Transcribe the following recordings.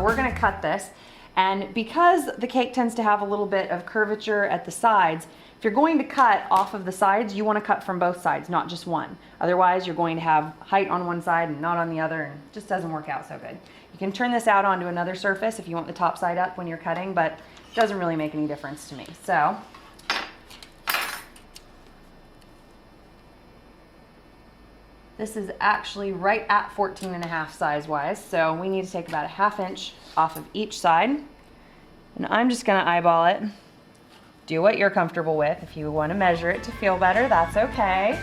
we're gonna cut this. And because the cake tends to have a little bit of curvature at the sides, if you're going to cut off of the sides, you want to cut from both sides, not just one. Otherwise, you're going to have height on one side and not on the other, and it just doesn't work out so good. You can turn this out onto another surface if you want the top side up when you're cutting, but it doesn't really make any difference to me. So, this is actually right at 14.5 size-wise, so we need to take about a 1/2 inch off of each side. And I'm just gonna eyeball it. Do what you're comfortable with. If you want to measure it to feel better, that's okay.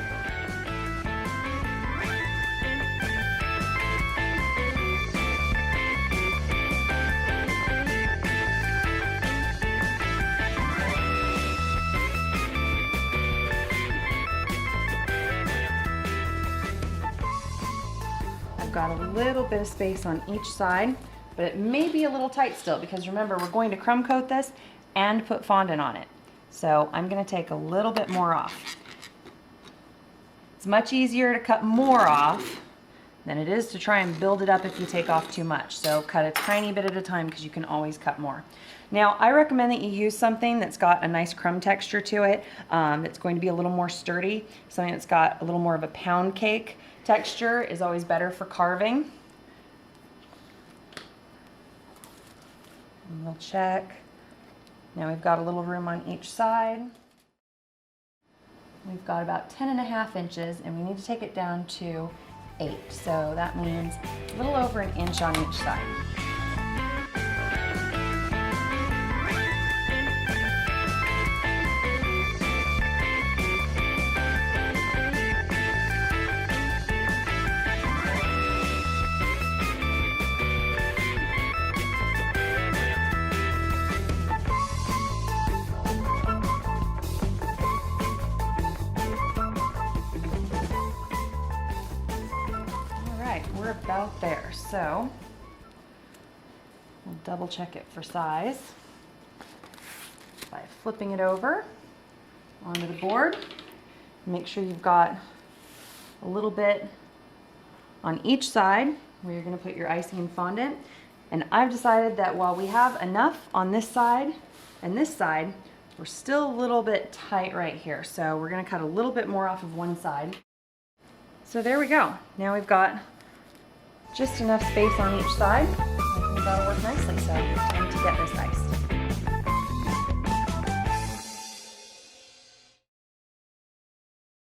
I've got a little bit of space on each side, but it may be a little tight still because remember, we're going to crumb coat this and put fondant on it. So I'm going to take a little bit more off. It's much easier to cut more off than it is to try and build it up if you take off too much. So cut a tiny bit at a time because you can always cut more. Now I recommend that you use something that's got a nice crumb texture to it, that's going to be a little more sturdy. Something that's got a little more of a pound cake texture is always better for carving. And we'll check. Now we've got a little room on each side. We've got about 10.5 inches and we need to take it down to 8. So that means a little over 1 inch on each side. We're about there, so we'll double check it for size by flipping it over onto the board. Make sure you've got a little bit on each side where you're going to put your icing and fondant. And I've decided that while we have enough on this side and this side, we're still a little bit tight right here. So we're going to cut a little bit more off of one side. So there we go. Now we've got just enough space on each side. I think that'll work nicely. So